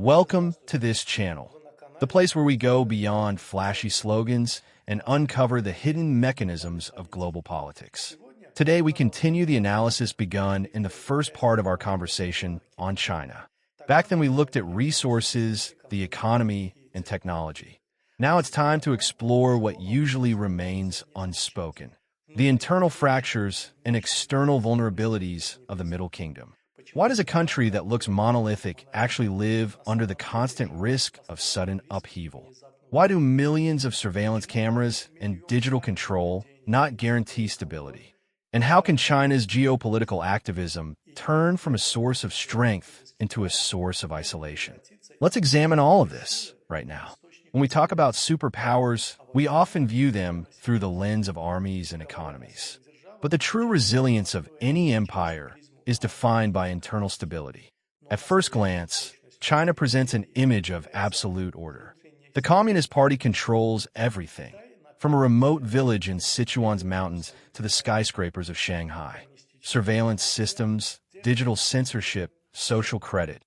Welcome to this channel, the place where we go beyond flashy slogans and uncover the hidden mechanisms of global politics. Today, we continue the analysis begun in the first part of our conversation on China. Back then, we looked at resources, the economy, and technology. Now it's time to explore what usually remains unspoken: the internal fractures and external vulnerabilities of the Middle Kingdom. Why does a country that looks monolithic actually live under the constant risk of sudden upheaval? Why do millions of surveillance cameras and digital control not guarantee stability? And how can China's geopolitical activism turn from a source of strength into a source of isolation? Let's examine all of this right now. When we talk about superpowers, we often view them through the lens of armies and economies. But the true resilience of any empire is defined by internal stability. At first glance, China presents an image of absolute order. The Communist Party controls everything, from a remote village in Sichuan's mountains to the skyscrapers of Shanghai. Surveillance systems, digital censorship, social credit.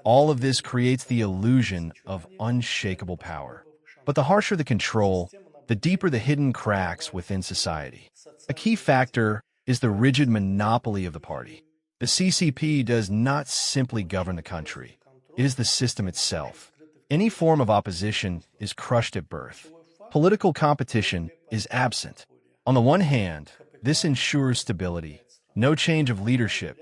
All of this creates the illusion of unshakable power. But the harsher the control, the deeper the hidden cracks within society. A key factor is the rigid monopoly of the party. The CCP does not simply govern the country. It is the system itself. Any form of opposition is crushed at birth. Political competition is absent. On the one hand, this ensures stability. No change of leadership,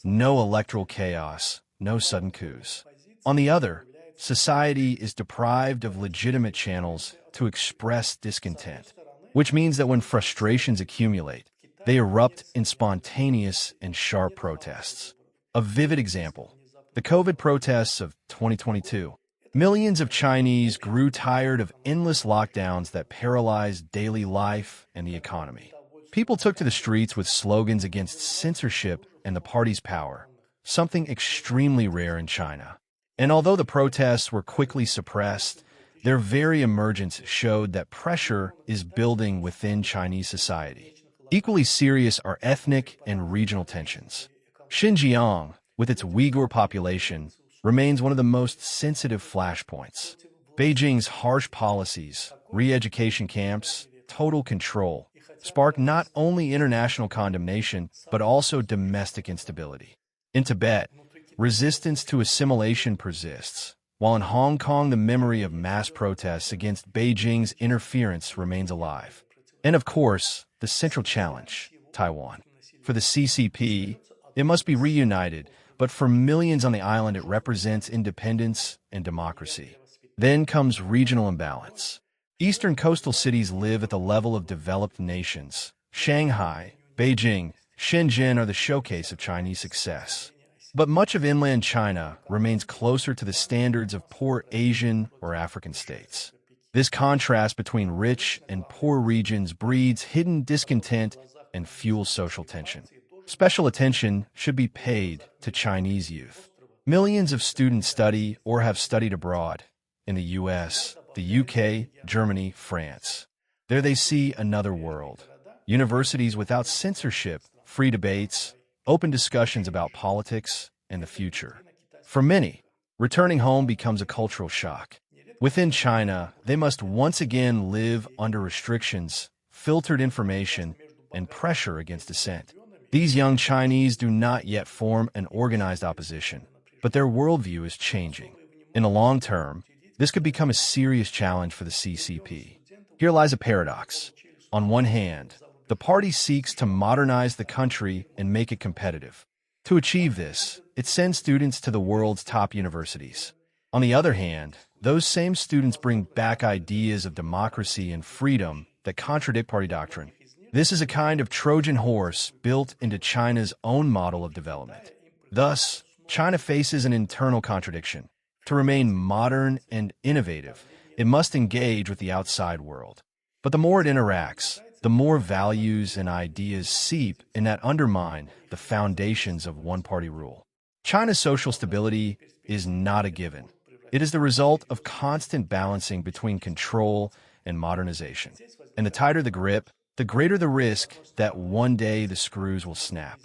no electoral chaos, no sudden coups. On the other, society is deprived of legitimate channels to express discontent, which means that when frustrations accumulate, they erupt in spontaneous and sharp protests. A vivid example: the COVID protests of 2022. Millions of Chinese grew tired of endless lockdowns that paralyzed daily life and the economy. People took to the streets with slogans against censorship and the party's power, something extremely rare in China. And although the protests were quickly suppressed, their very emergence showed that pressure is building within Chinese society. Equally serious are ethnic and regional tensions. Xinjiang, with its Uyghur population, remains one of the most sensitive flashpoints. Beijing's harsh policies, re-education camps, total control, spark not only international condemnation, but also domestic instability. In Tibet, resistance to assimilation persists, while in Hong Kong the memory of mass protests against Beijing's interference remains alive. And of course, the central challenge, Taiwan. For the CCP, it must be reunited, but for millions on the island it represents independence and democracy. Then comes regional imbalance. Eastern coastal cities live at the level of developed nations. Shanghai, Beijing, Shenzhen are the showcase of Chinese success. But much of inland China remains closer to the standards of poor Asian or African states. This contrast between rich and poor regions breeds hidden discontent and fuels social tension. Special attention should be paid to Chinese youth. Millions of students study or have studied abroad in the US, the UK, Germany, France. There they see another world. Universities without censorship, free debates, open discussions about politics and the future. For many, returning home becomes a cultural shock. Within China, they must once again live under restrictions, filtered information, and pressure against dissent. These young Chinese do not yet form an organized opposition, but their worldview is changing. In the long term, this could become a serious challenge for the CCP. Here lies a paradox. On one hand, the party seeks to modernize the country and make it competitive. To achieve this, it sends students to the world's top universities. On the other hand, those same students bring back ideas of democracy and freedom that contradict party doctrine. This is a kind of Trojan horse built into China's own model of development. Thus, China faces an internal contradiction. To remain modern and innovative, it must engage with the outside world. But the more it interacts, the more values and ideas seep in that undermine the foundations of one-party rule. China's social stability is not a given. It is the result of constant balancing between control and modernization. And the tighter the grip, the greater the risk that one day the screws will snap.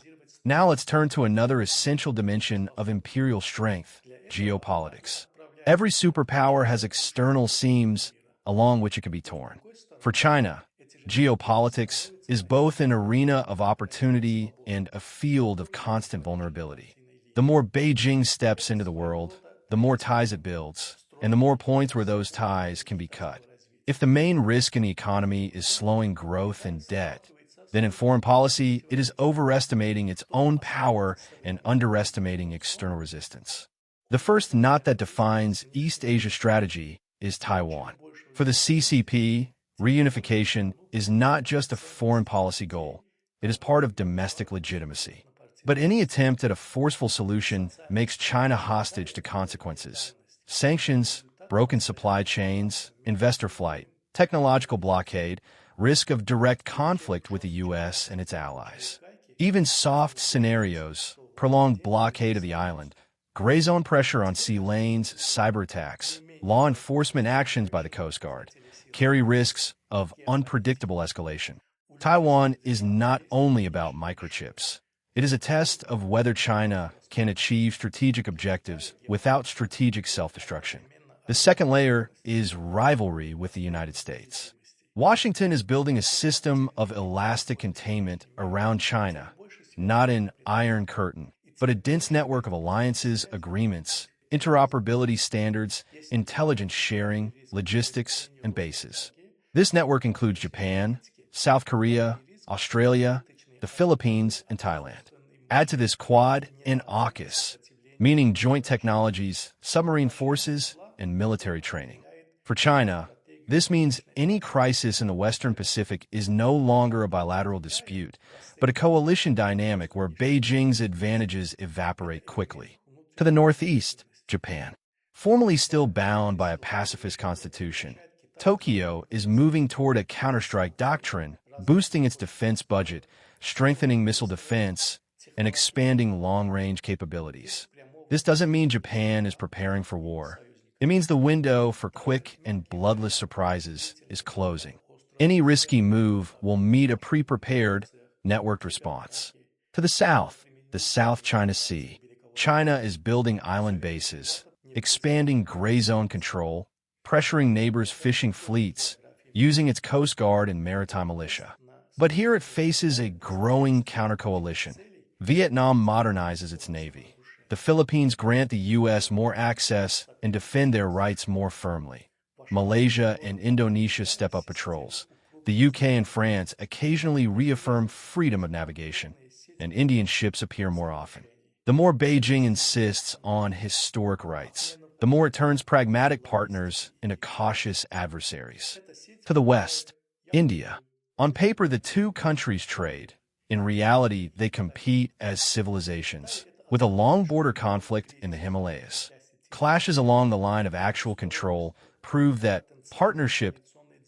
Now let's turn to another essential dimension of imperial strength: geopolitics. Every superpower has external seams along which it can be torn. For China, geopolitics is both an arena of opportunity and a field of constant vulnerability. The more Beijing steps into the world, the more ties it builds, and the more points where those ties can be cut. If the main risk in the economy is slowing growth and debt, then in foreign policy, it is overestimating its own power and underestimating external resistance. The first knot that defines East Asia strategy is Taiwan. For the CCP, reunification is not just a foreign policy goal, it is part of domestic legitimacy. But any attempt at a forceful solution makes China hostage to consequences. Sanctions, broken supply chains, investor flight, technological blockade, risk of direct conflict with the U.S. and its allies. Even soft scenarios, prolonged blockade of the island, gray zone pressure on sea lanes, cyber attacks, law enforcement actions by the Coast Guard, carry risks of unpredictable escalation. Taiwan is not only about microchips. It is a test of whether China can achieve strategic objectives without strategic self-destruction. The second layer is rivalry with the United States. Washington is building a system of elastic containment around China, not an iron curtain, but a dense network of alliances, agreements, interoperability standards, intelligence sharing, logistics, and bases. This network includes Japan, South Korea, Australia, the Philippines, and Thailand. Add to this Quad and AUKUS, meaning joint technologies, submarine forces, and military training. For China, this means any crisis in the Western Pacific is no longer a bilateral dispute, but a coalition dynamic where Beijing's advantages evaporate quickly. To the northeast, Japan. Formerly still bound by a pacifist constitution, Tokyo is moving toward a counterstrike doctrine, boosting its defense budget, strengthening missile defense, and expanding long-range capabilities. This doesn't mean Japan is preparing for war. It means the window for quick and bloodless surprises is closing. Any risky move will meet a pre-prepared, networked response. To the South China Sea. China is building island bases, expanding gray zone control, pressuring neighbors' fishing fleets, using its Coast Guard and maritime militia. But here it faces a growing counter-coalition. Vietnam modernizes its navy. The Philippines grant the U.S. more access and defend their rights more firmly. Malaysia and Indonesia step up patrols. The U.K. and France occasionally reaffirm freedom of navigation, and Indian ships appear more often. The more Beijing insists on historic rights, the more it turns pragmatic partners into cautious adversaries. To the west, India. On paper, the two countries trade. In reality, they compete as civilizations, with a long border conflict in the Himalayas. Clashes along the line of actual control prove that partnership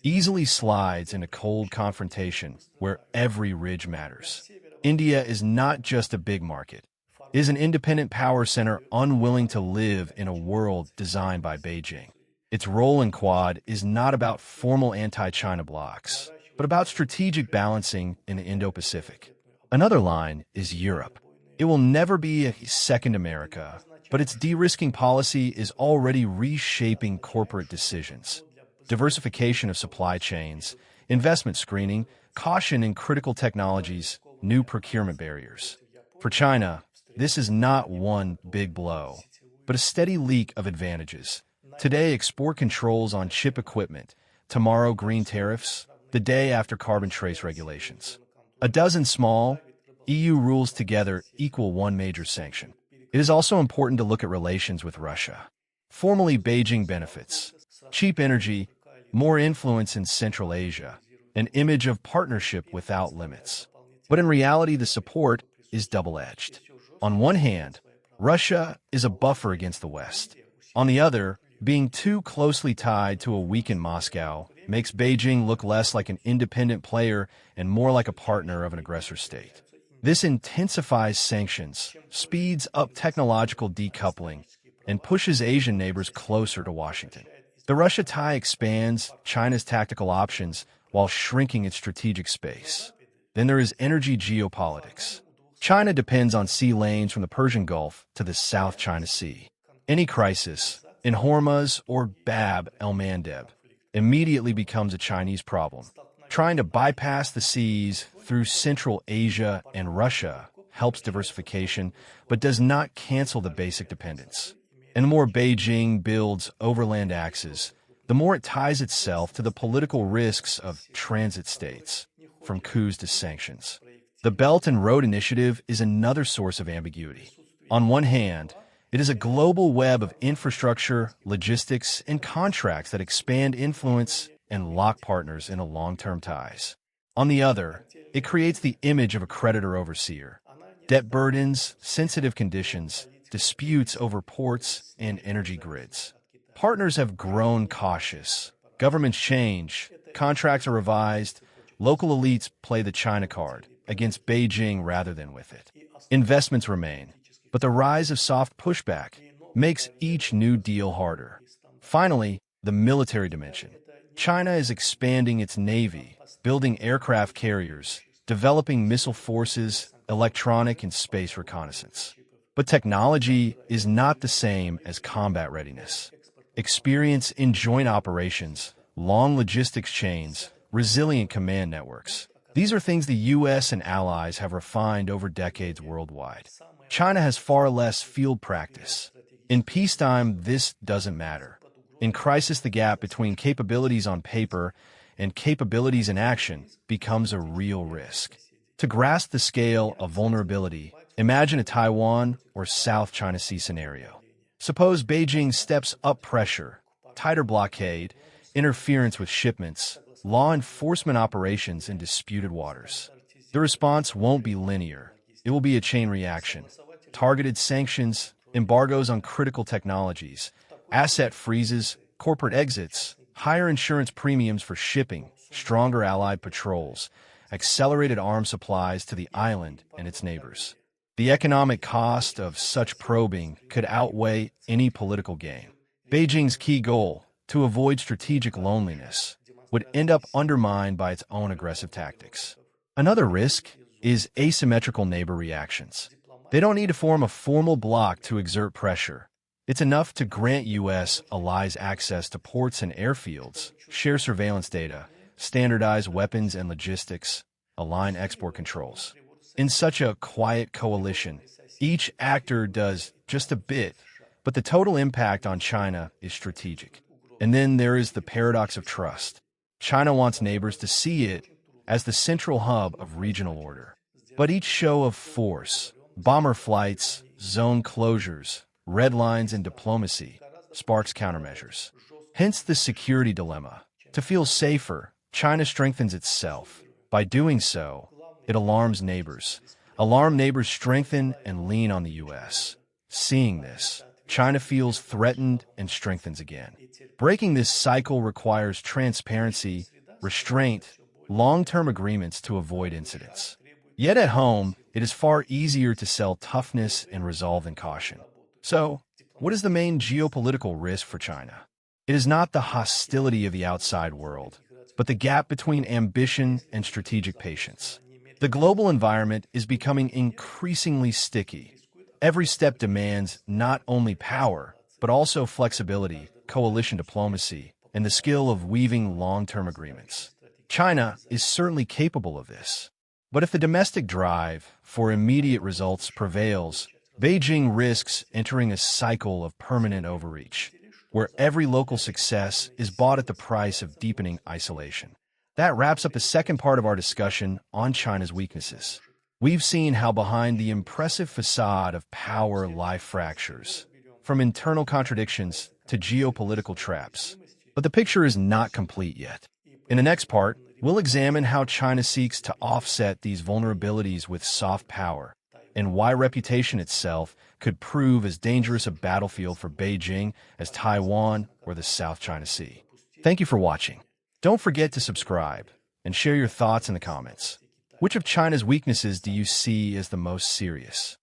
easily slides into cold confrontation where every ridge matters. India is not just a big market. It is an independent power center unwilling to live in a world designed by Beijing. Its role in Quad is not about formal anti-China blocs, but about strategic balancing in the Indo-Pacific. Another line is Europe. It will never be a second America, but its de-risking policy is already reshaping corporate decisions. Diversification of supply chains, investment screening, caution in critical technologies, new procurement barriers. For China, this is not one big blow, but a steady leak of advantages. Today, export controls on chip equipment. Tomorrow, green tariffs. The day after, carbon trace regulations. A dozen small EU rules together equal one major sanction. It is also important to look at relations with Russia. Formally, Beijing benefits cheap energy, more influence in Central Asia, an image of partnership without limits. But in reality, the support is double-edged. On one hand, Russia is a buffer against the West. On the other, being too closely tied to a weakened Moscow makes Beijing look less like an independent player and more like a partner of an aggressor state. This intensifies sanctions, speeds up technological decoupling, and pushes Asian neighbors closer to Washington. The Russia tie expands China's tactical options while shrinking its strategic space. Then there is energy geopolitics. China depends on sea lanes from the Persian Gulf to the South China Sea. Any crisis, in Hormuz or Bab el-Mandeb immediately becomes a Chinese problem. Trying to bypass the seas through Central Asia and Russia helps diversification, but does not cancel the basic dependence. And the more Beijing builds overland axes, the more it ties itself to the political risks of transit states, from coups to sanctions. The Belt and Road Initiative is another source of ambiguity. On one hand, it is a global web of infrastructure, logistics, and contracts that expand influence and lock partners into long-term ties. On the other, it creates the image of a creditor overseer. Debt burdens, sensitive conditions, disputes over ports and energy grids. Partners have grown cautious. Governments change, contracts are revised, local elites play the China card against Beijing rather than with it. Investments remain, but the rise of soft pushback makes each new deal harder. Finally, the military dimension. China is expanding its navy, building aircraft carriers, developing missile forces, electronic and space reconnaissance. But technology is not the same as combat readiness. Experience in joint operations, long logistics chains, resilient command networks. These are things the U.S. and allies have refined over decades worldwide. China has far less field practice. In peacetime, this doesn't matter. In crisis, the gap between capabilities on paper and capabilities in action becomes a real risk. To grasp the scale of vulnerability, imagine a Taiwan or South China Sea scenario. Suppose Beijing steps up pressure, tighter blockade, interference with shipments, law enforcement operations in disputed waters. The response won't be linear. It will be a chain reaction. Targeted sanctions, embargoes on critical technologies, asset freezes, corporate exits, higher insurance premiums for shipping, stronger allied patrols, accelerated arms supplies to the island and its neighbors. The economic cost of such probing could outweigh any political gain. Beijing's key goal, to avoid strategic loneliness, would end up undermined by its own aggressive tactics. Another risk is asymmetrical neighbor reactions. They don't need to form a formal bloc to exert pressure. It's enough to grant U.S. allies access to ports and airfields, share surveillance data, standardize weapons and logistics, align export controls. In such a quiet coalition, each actor does just a bit, but the total impact on China is strategic. And then there is the paradox of trust. China wants neighbors to see it as the central hub of regional order. But each show of force, bomber flights, zone closures, red lines in diplomacy, sparks countermeasures. Hence the security dilemma. To feel safer, China strengthens itself. By doing so, it alarms neighbors. Alarmed neighbors strengthen and lean on the U.S. Seeing this, China feels threatened and strengthens again. Breaking this cycle requires transparency, restraint, long-term agreements to avoid incidents. Yet at home, it is far easier to sell toughness and resolve than caution. So, what is the main geopolitical risk for China? It is not the hostility of the outside world, but the gap between ambition and strategic patience. The global environment is becoming increasingly sticky. Every step demands not only power, but also flexibility, coalition diplomacy, and the skill of weaving long-term agreements. China is certainly capable of this. But if the domestic drive for immediate results prevails, Beijing risks entering a cycle of permanent overreach, where every local success is bought at the price of deepening isolation. That wraps up the second part of our discussion on China's weaknesses. We've seen how behind the impressive facade of power lie fractures, from internal contradictions to geopolitical traps. But the picture is not complete yet. In the next part, we'll examine how China seeks to offset these vulnerabilities with soft power, and why reputation itself could prove as dangerous a battlefield for Beijing as Taiwan or the South China Sea. Thank you for watching. Don't forget to subscribe and share your thoughts in the comments. Which of China's weaknesses do you see as the most serious?